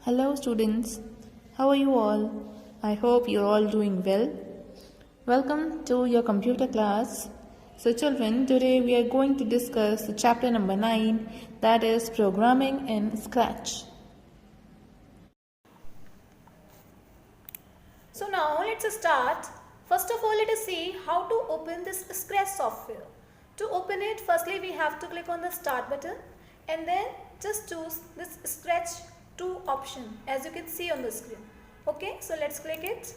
Hello, students. How are you all? I hope you're all doing well. Welcome to your computer class. So, children, today we are going to discuss the chapter number 9, that is Programming in Scratch. So now let's start. First of all, let us see how to open this Scratch software. To open it, firstly we have to click on the start button and then just choose this Scratch 2 option as you can see on the screen. Okay, so let's click it.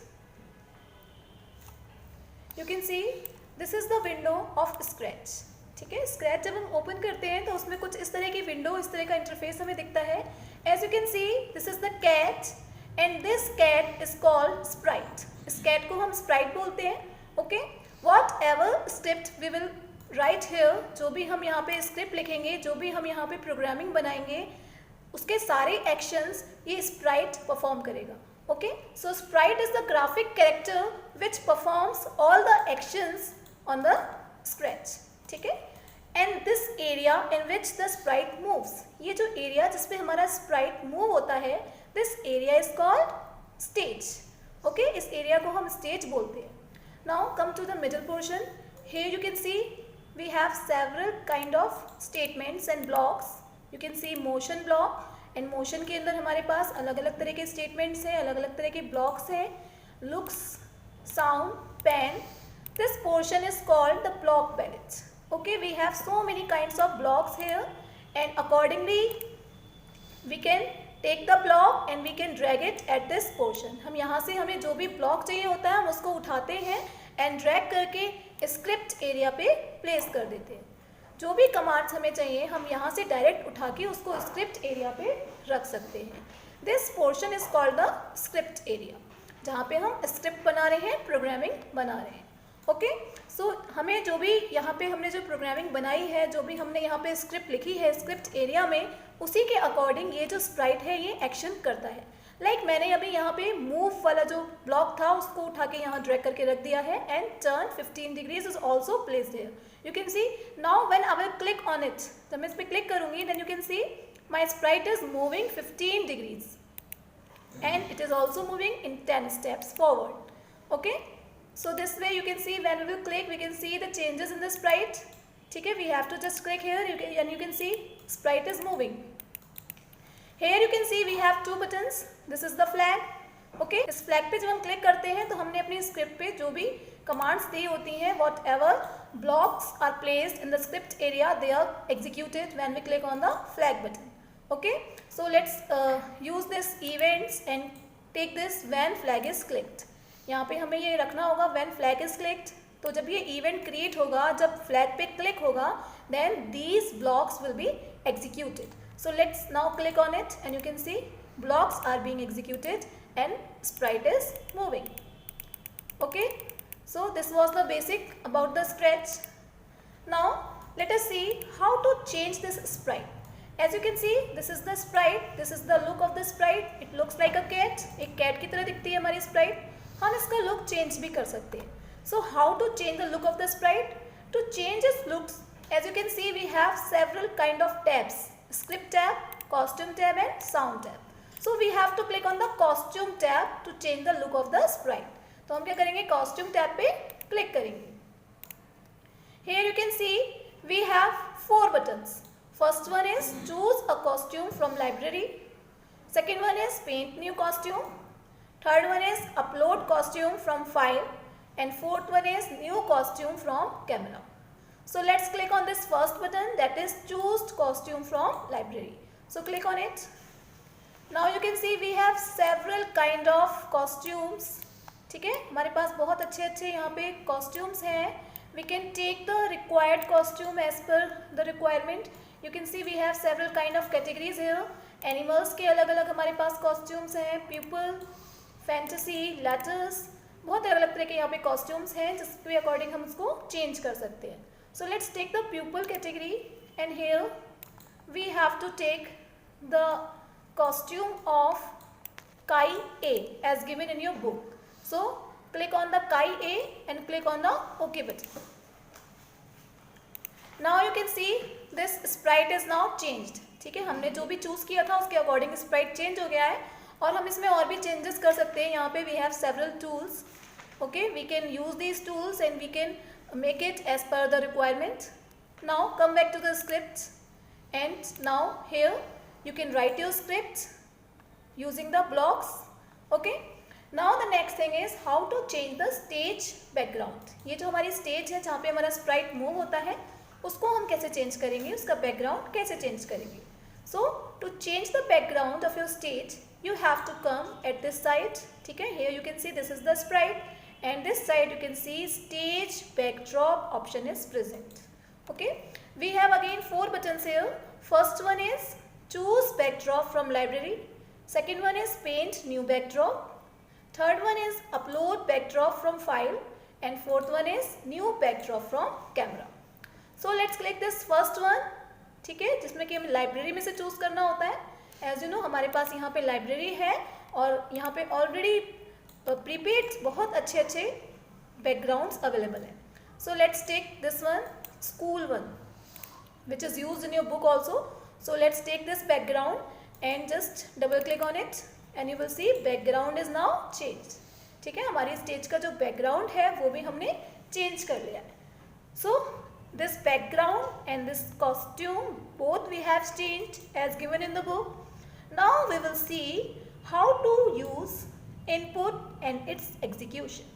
You can see this is the window of Scratch. ठीक है, scratch जब हम open करते हैं तो उसमें कुछ इस तरह की विंडो, इस तरह का इंटरफेस हमें दिखता है. As you can see this is the cat and this cat is called sprite. इस कैट को हम स्प्राइट बोलते हैं. Okay, whatever script we will write here, जो भी हम यहाँ पे स्क्रिप्ट लिखेंगे, जो भी हम यहाँ पे प्रोग्रामिंग बनाएंगे, उसके सारे एक्शंस ये स्प्राइट परफॉर्म करेगा. Okay, so sprite is the graphic character which performs all the actions on the Scratch. ठीक है, and this area in which the sprite moves, ये जो area जिस पे हमारा sprite move होता है, this area is called stage. Okay, इस area को हम stage बोलते हैं. Now come to the middle portion. Here you can see we have several kind of statements and blocks. You can see motion block. And motion के अंदर हमारे पास अलग अलग तरह के स्टेटमेंट्स हैं, अलग अलग तरह के ब्लॉक्स हैं. Looks, sound, pen. This portion is called the block palette. Okay, we have so many kinds of blocks here and accordingly we can take the block and we can drag it at this portion. हम यहाँ से हमें जो भी block चाहिए होता है हम उसको उठाते हैं एंड ड्रैग करके स्क्रिप्ट एरिया पे प्लेस कर देते हैं. जो भी कमांड्स हमें चाहिए हम यहाँ से डायरेक्ट उठा के उसको स्क्रिप्ट एरिया पे रख सकते हैं. This portion is called the script area, जहाँ पे हम स्क्रिप्ट बना रहे हैं, प्रोग्रामिंग बना रहे हैं. ओके, सो हमें जो भी यहाँ पे हमने जो प्रोग्रामिंग बनाई है, जो भी हमने यहाँ पे स्क्रिप्ट लिखी है स्क्रिप्ट एरिया में, उसी के अकॉर्डिंग ये जो स्प्राइट है ये एक्शन करता है. लाइक मैंने अभी यहाँ पे मूव वाला जो ब्लॉक था उसको उठा के यहाँ ड्रैग करके रख दिया है and turn 15 degrees is also placed here. You can see now when I will click on it, जब मैं इस पर क्लिक करूँगी then you can see my sprite is moving 15 degrees and it is also moving in 10 steps forward. Okay, so this way you can see when we will click we can see the changes in the sprite. ठीक है, we have to just click here and you can see sprite is moving. Here you can see we have two buttons. This is the flag. Okay, इस flag पे जब हम click करते हैं तो हमने अपनी स्क्रिप्ट पे जो भी कमांड्स दी होती हैं, whatever blocks are placed in the script area, they are executed when we click on the flag button. Okay, so let's use this events and take this when flag is clicked. यहाँ पे हमें ये रखना होगा when flag is clicked. तो जब ये event create होगा, जब फ्लैग पे क्लिक होगा, then these blocks will be executed. So let's now click on it and you can see blocks are being executed and sprite is moving. Okay, so this was the basic about the Scratch. Now let us see how to change this sprite. As you can see this is the sprite, this is the look of the sprite. It looks like a cat. एक cat की तरह दिखती है हमारी sprite. हम इसका look change भी कर सकते हैं. So how to change the look of the sprite? To change its looks, as you can see we have several kind of tabs. Script tab, costume tab and sound tab. So we have to click on the costume tab to change the look of the sprite. तो हम क्या करेंगे, costume tab पे click करेंगे. Here you can see we have 4 buttons. First one is choose a costume from library. Second one is paint new costume. Third one is upload costume from file. And fourth one is new costume from camera. So let's click on this first button, that is choose costume from library. So click on it. Now you can see we have several kind of costumes. ठीक है, हमारे पास बहुत अच्छे अच्छे यहाँ पे costumes हैं. We can take the required costume as per the requirement. You can see we have several kind of categories here. Animals के अलग अलग हमारे पास costumes हैं, people, fantasy, letters, बहुत अलग अलग तरह के यहाँ पे costumes हैं जिसके according हम उसको change कर सकते हैं. So let's take the pupil category and here we have to take the costume of Kai A as given in your book. So click on the Kai A and click on the OK button. Now you can see this sprite is now changed. ठीक है, हमने जो भी choose किया था उसके according Sprite change हो गया है और हम इसमें और भी चेंजेस कर सकते हैं. यहाँ पे we have several tools. Okay, we can use these tools and we can make it as per the requirement. Now come back to the script, and now here you can write your script using the blocks. Okay, now the next thing is how to change the stage background. ये जो हमारी stage है जहाँ पे हमारा sprite move होता है उसको हम कैसे change करेंगे, उसका background कैसे change करेंगे. So to change the background of your stage you have to come at this side. ठीक है, here you can see this is the sprite. And this side you can see stage backdrop option is present. Okay, we have again 4 buttons here. First one is choose backdrop from library. Second one is paint new backdrop. Third one is upload backdrop from file. And fourth one is new backdrop from camera. So let's click this first one. ठीक है, जिसमें कि हमें library में से choose करना होता है. एज यू नो हमारे पास यहाँ पे लाइब्रेरी है और यहाँ पे ऑलरेडी प्रीपेड बहुत अच्छे अच्छे बैकग्राउंड्स अवेलेबल हैं. So let's take this one, school one, which is use in your book also. So let's take this background and just double click on it and you will see background is now change. ठीक है, हमारी stage का जो background है वो भी हमने change कर लिया है. So this background and this costume both we have changed as given in the book. Now we will see how to use input and its execution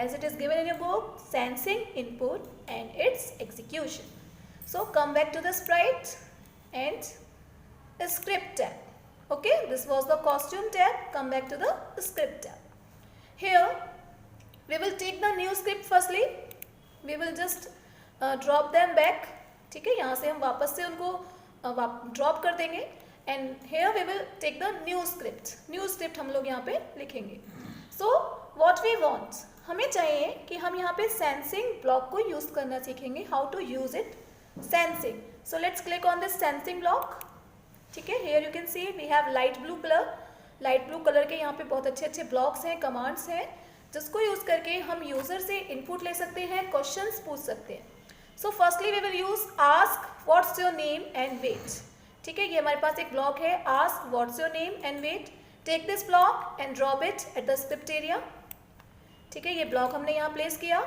as it is given in your book, sensing input and its execution. So come back to the sprite and the script tab. Okay, this was the costume tab. Come back to the script tab. Here we will take the new script. Firstly we will just drop them back. ठीक है, यहाँ से हम वापस से उनको drop कर देंगे. And here we will take the new script. New script हम लोग यहाँ पे लिखेंगे. So what we want, हमें चाहिए कि हम यहाँ पे sensing block को use करना सीखेंगे. How to use it? Sensing. So let's click on this sensing block. ठीक है, here you can see we have light blue color. Light blue color के यहाँ पे बहुत अच्छे अच्छे blocks हैं, commands हैं, जिसको use करके हम user से input ले सकते हैं, questions पूछ सकते हैं. So firstly we will use ask what's your name and wait. ठीक है, ये हमारे पास एक ब्लॉक है ask what's your name and wait. Take this block and drop it at the script area. ठीक है, ये ब्लॉक हमने यहाँ प्लेस किया.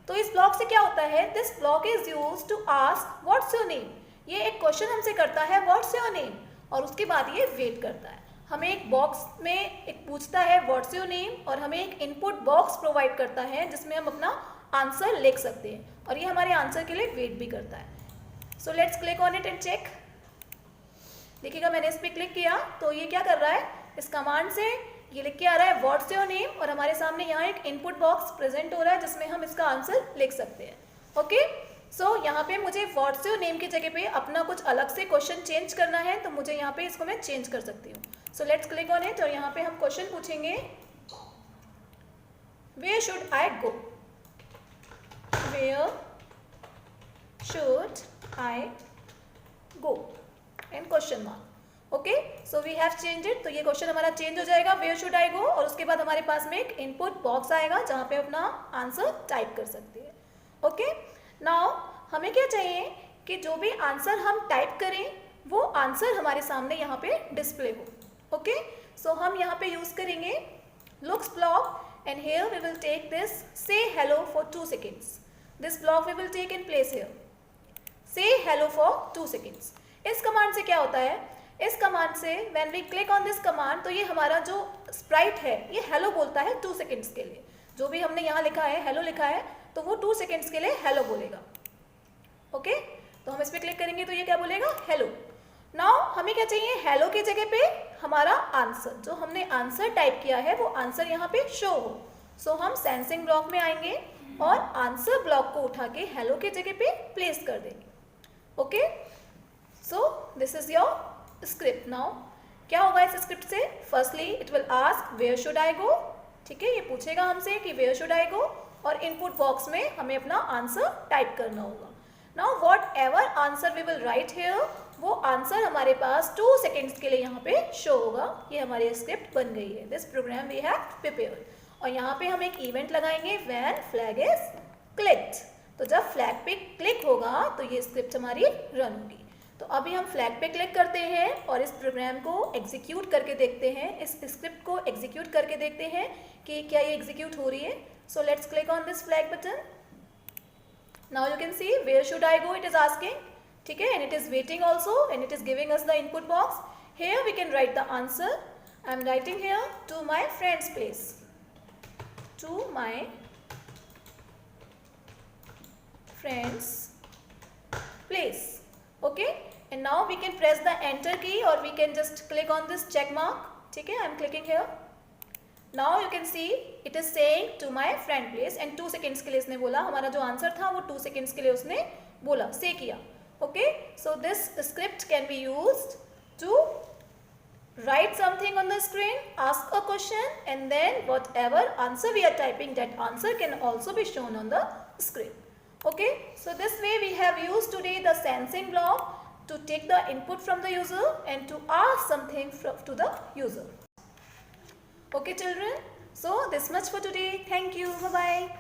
तो इस ब्लॉक से क्या होता है, this block is used to ask what's your name. ये एक क्वेश्चन हमसे करता है व्हाट्स योर नेम और उसके बाद ये वेट करता है. हमें एक बॉक्स में एक पूछता है व्हाट्स योर नेम और हमें एक इनपुट बॉक्स प्रोवाइड करता है जिसमें हम अपना आंसर लिख सकते हैं और ये हमारे आंसर के लिए वेट भी करता है. So let's click on it and check. देखिएगा मैंने इस पर क्लिक किया तो ये क्या कर रहा है, इस कमांड से ये लिख के आ रहा है व्हाट्स योर नेम और हमारे सामने यहाँ एक इनपुट बॉक्स प्रेजेंट हो रहा है जिसमें हम इसका आंसर लिख सकते हैं. ओके, सो यहाँ पे मुझे व्हाट्स योर नेम की जगह पे अपना कुछ अलग से क्वेश्चन चेंज करना है तो मुझे यहाँ पे इसको मैं चेंज कर सकती हूँ. So let's click on it और यहाँ पे हम क्वेश्चन पूछेंगे where should I go. Where should I go and question mark. Okay, so we have change it. तो ये क्वेश्चन हमारा चेंज हो जाएगा वेयर शुड आई गो और उसके बाद हमारे पास में एक इनपुट बॉक्स आएगा जहाँ पे अपना आंसर टाइप कर सकते हैं. ओके, नाउ हमें क्या चाहिए कि जो भी आंसर हम टाइप करें वो आंसर हमारे सामने यहाँ पे डिस्प्ले हो. ओके, सो हम यहाँ पे यूज करेंगे looks block and here we will take this say hello for 2 seconds. This block we will take in place here say hello for 2 seconds. इस कमांड से क्या होता है, इस कमांड से when we click on this command तो ये हमारा जो स्प्राइट है ये हेलो बोलता है 2 seconds के लिए. जो भी हमने यहाँ लिखा है हेलो लिखा है तो वो 2 seconds के लिए हेलो बोलेगा. ओके, तो हम इस पर क्लिक करेंगे तो ये क्या बोलेगा, हेलो. नाउ हमें क्या चाहिए, हेलो की जगह पे हमारा आंसर, जो हमने आंसर टाइप किया है वो आंसर यहाँ पे शो हो. सो हम सेंसिंग ब्लॉक में आएंगे और आंसर ब्लॉक को उठा के हेलो की जगह पे प्लेस कर देंगे. Okay, so this is your script. Now क्या होगा इस स्क्रिप्ट से, firstly it will ask where should I go. ठीक है, ये पूछेगा हमसे कि वेयर शुड आई गो और इनपुट बॉक्स में हमें अपना आंसर टाइप करना होगा. Now whatever answer we will write here वो आंसर हमारे पास 2 seconds के लिए यहाँ पे शो होगा. ये हमारी स्क्रिप्ट बन गई है. This program we have prepared. और यहाँ पे हम एक इवेंट लगाएंगे व्हेन फ्लैग इज क्लिक्ड. तो जब फ्लैग पे क्लिक होगा तो ये स्क्रिप्ट हमारी रन होगी. तो अभी हम फ्लैग पे क्लिक करते हैं और इस प्रोग्राम को एग्जीक्यूट करके देखते हैं, इस स्क्रिप्ट को एग्जीक्यूट करके देखते हैं कि क्या ये एग्जीक्यूट हो रही है. So let's click on this flag button. Now you can see where should I go, it is asking. ठीक है, and it is waiting also and it is giving us the input box. Here we can write the answer. I am writing here to my friend's place, to my friends place. Okay, and now we can press the enter key or we can just click on this check mark. ठीक है, I am clicking here. Now you can see it is saying to my friend place and 2 seconds के लिए इसने बोला, हमारा जो answer था वो 2 seconds के लिए उसने बोला, से किया. Okay, so this script can be used to write something on the screen, ask a question, and then whatever answer we are typing, that answer can also be shown on the screen. Okay, so this way we have used today the sensing block to take the input from the user and to ask something to the user. Okay children, so this much for today. Thank you. Bye bye.